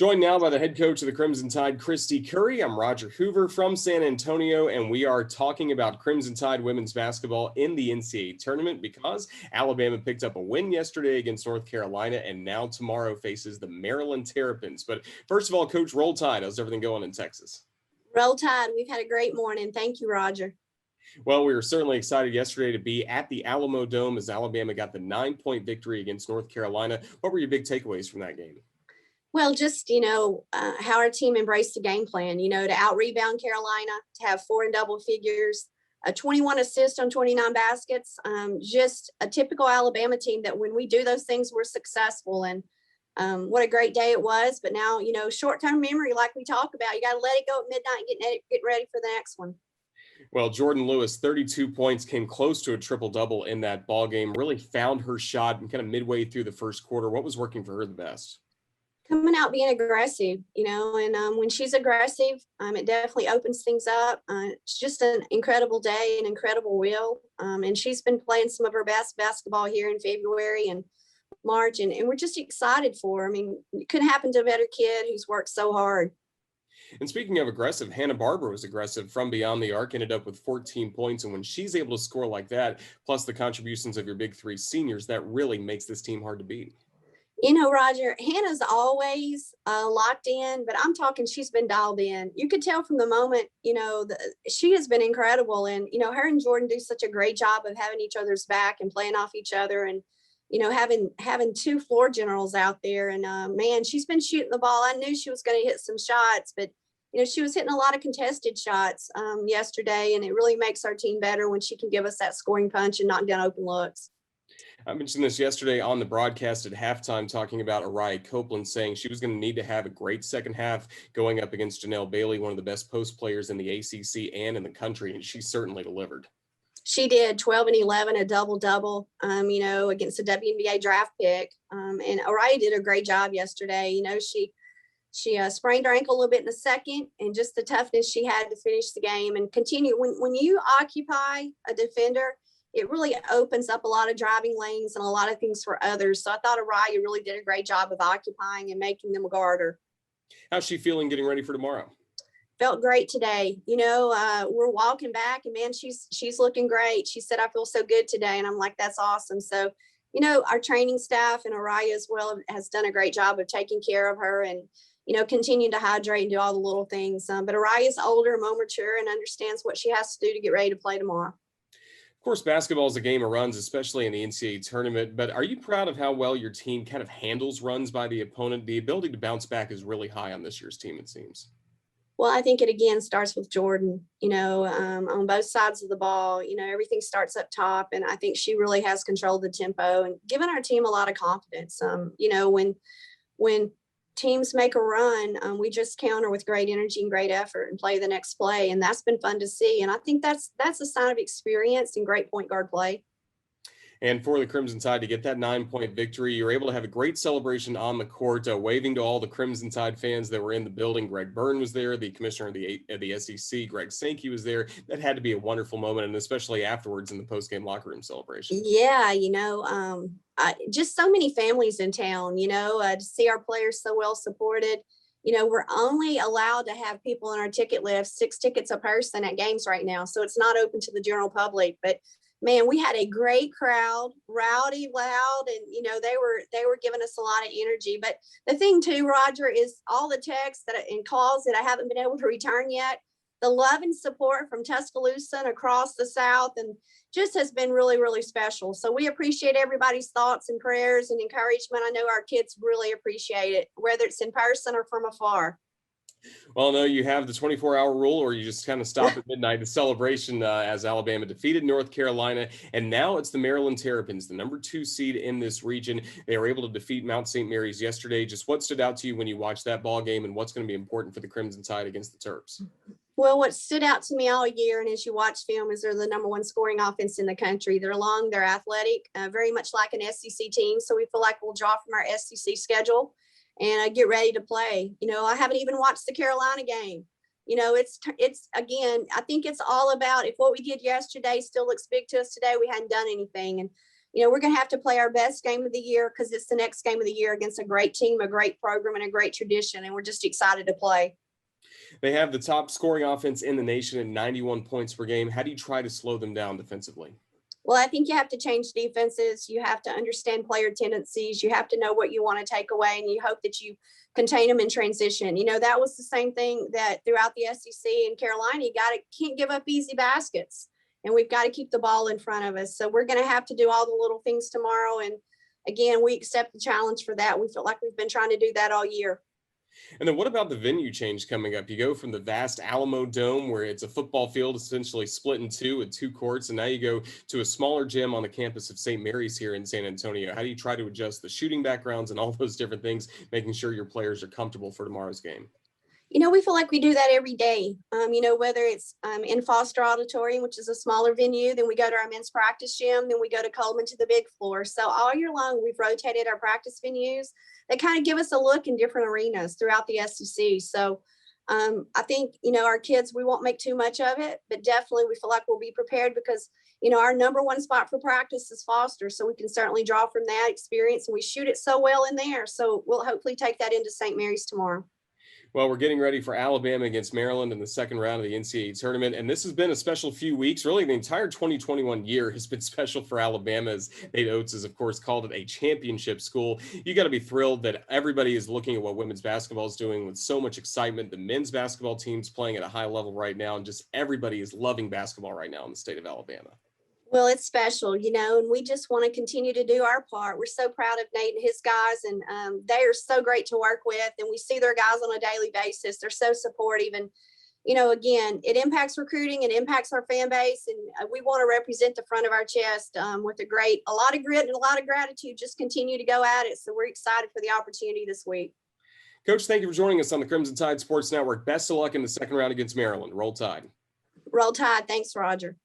Joined now by the head coach of the Crimson Tide, Kristy Curry. I'm Roger Hoover from San Antonio, and we are talking about Crimson Tide women's basketball in the NCAA Tournament because Alabama picked up a win yesterday against North Carolina and now tomorrow faces the Maryland Terrapins. But first of all, Coach, roll Tide. How's everything going in Texas? Roll Tide. We've had a great morning. Thank you, Roger. Well, we were certainly excited yesterday to be at the Alamo Dome as Alabama got the 9-point victory against North Carolina. What were your big takeaways from that game? Well, just, how our team embraced the game plan, to out-rebound Carolina, to have 4 in double figures, a 21 assists on 29 baskets, just a typical Alabama team that when we do those things, we're successful. And what a great day it was. But now, short-term memory, like we talk about, you got to let it go at midnight and get ready for the next one. Well, Jordan Lewis, 32 points, came close to a triple-double in that ball game, really found her shot and kind of midway through the first quarter. What was working for her the best? Coming out being aggressive, and when she's aggressive, it definitely opens things up. It's just an incredible day, an incredible will. And she's been playing some of her best basketball here in February and March, and we're just excited for her. I mean, it couldn't happen to a better kid who's worked so hard. And speaking of aggressive, Hannah Barber was aggressive from beyond the arc, ended up with 14 points. And when she's able to score like that, plus the contributions of your big three seniors, that really makes this team hard to beat. Roger, Hannah's always locked in, but I'm talking she's been dialed in. You could tell from the moment, she has been incredible. And, her and Jordan do such a great job of having each other's back and playing off each other and, having 2 floor generals out there. And, man, she's been shooting the ball. I knew she was going to hit some shots, but, she was hitting a lot of contested shots yesterday. And it really makes our team better when she can give us that scoring punch and knock down open looks. I mentioned this yesterday on the broadcast at halftime, talking about Ariah Copeland, saying she was going to need to have a great second half going up against Janelle Bailey, one of the best post players in the ACC and in the country, and she certainly delivered. She did 12 and 11, a double-double, against a WNBA draft pick. And Ariah did a great job yesterday. She sprained her ankle a little bit in the second, and just the toughness she had to finish the game and continue. When you occupy a defender, it really opens up a lot of driving lanes and a lot of things for others. So I thought Ariah really did a great job of occupying and making them guard her. How's she feeling getting ready for tomorrow? Felt great today. We're walking back and man, she's looking great. She said, I feel so good today. And I'm like, that's awesome. So, our training staff and Ariah as well has done a great job of taking care of her and, continuing to hydrate and do all the little things. But Ariah's older, more mature, and understands what she has to do to get ready to play tomorrow. Of course, basketball is a game of runs, especially in the NCAA tournament, but are you proud of how well your team kind of handles runs by the opponent? The ability to bounce back is really high on this year's team, it seems. Well, I think it again starts with Jordan, on both sides of the ball, everything starts up top. And I think she really has controlled the tempo and given our team a lot of confidence. When teams make a run, we just counter with great energy and great effort and play the next play. And that's been fun to see. And I think that's a sign of experience and great point guard play. And for the Crimson Tide to get that 9-point victory, you were able to have a great celebration on the court, waving to all the Crimson Tide fans that were in the building. Greg Byrne was there, the commissioner of the SEC, Greg Sankey was there. That had to be a wonderful moment, and especially afterwards in the post-game locker room celebration. Yeah, just so many families in town, to see our players so well supported. We're only allowed to have people on our ticket list, 6 tickets a person at games right now. So it's not open to the general public, but man, we had a great crowd, rowdy, loud, and they were giving us a lot of energy. But the thing too, Roger, is all the texts and calls that I haven't been able to return yet. The love and support from Tuscaloosa and across the South, and just has been really, really special. So we appreciate everybody's thoughts and prayers and encouragement. I know our kids really appreciate it, whether it's in person or from afar. Well, no, you have the 24-hour rule, or you just kind of stop at midnight, the celebration as Alabama defeated North Carolina. And now it's the Maryland Terrapins, the number 2 seed in this region. They were able to defeat Mount St. Mary's yesterday. Just what stood out to you when you watched that ball game, and what's going to be important for the Crimson Tide against the Terps? Well, what stood out to me all year, and as you watch film, is they're the number 1 scoring offense in the country. They're long, they're athletic, very much like an SEC team. So we feel like we'll draw from our SEC schedule and get ready to play. I haven't even watched the Carolina game. It's again, I think it's all about if what we did yesterday still looks big to us today, we hadn't done anything. And we're going to have to play our best game of the year because it's the next game of the year against a great team, a great program, and a great tradition. And we're just excited to play. They have the top scoring offense in the nation at 91 points per game. How do you try to slow them down defensively? Well, I think you have to change defenses. You have to understand player tendencies. You have to know what you want to take away, and you hope that you contain them in transition. That was the same thing that throughout the SEC and Carolina, can't give up easy baskets, and we've got to keep the ball in front of us. So we're going to have to do all the little things tomorrow. And again, we accept the challenge for that. We feel like we've been trying to do that all year. And then what about the venue change coming up? You go from the vast Alamo Dome, where it's a football field essentially split in two with 2 courts, and now you go to a smaller gym on the campus of St. Mary's here in San Antonio. How do you try to adjust the shooting backgrounds and all those different things, making sure your players are comfortable for tomorrow's game? We feel like we do that every day. Whether it's in Foster Auditorium, which is a smaller venue, then we go to our men's practice gym, then we go to Coleman to the big floor. So all year long, we've rotated our practice venues. They kind of give us a look in different arenas throughout the SEC. So I think, our kids, we won't make too much of it, but definitely we feel like we'll be prepared because, our number one spot for practice is Foster. So we can certainly draw from that experience, and we shoot it so well in there. So we'll hopefully take that into St. Mary's tomorrow. Well, we're getting ready for Alabama against Maryland in the second round of the NCAA tournament. And this has been a special few weeks. Really, the entire 2021 year has been special for Alabama, as Nate Oates has, of course, called it a championship school. You got to be thrilled that everybody is looking at what women's basketball is doing with so much excitement. The men's basketball team's playing at a high level right now, and just everybody is loving basketball right now in the state of Alabama. Well, it's special, and we just want to continue to do our part. We're so proud of Nate and his guys, and they are so great to work with, and we see their guys on a daily basis. They're so supportive, and, again, it impacts recruiting, it impacts our fan base, and we want to represent the front of our chest with a lot of grit and a lot of gratitude, just continue to go at it. So we're excited for the opportunity this week. Coach, thank you for joining us on the Crimson Tide Sports Network. Best of luck in the second round against Maryland. Roll Tide. Roll Tide. Thanks, Roger.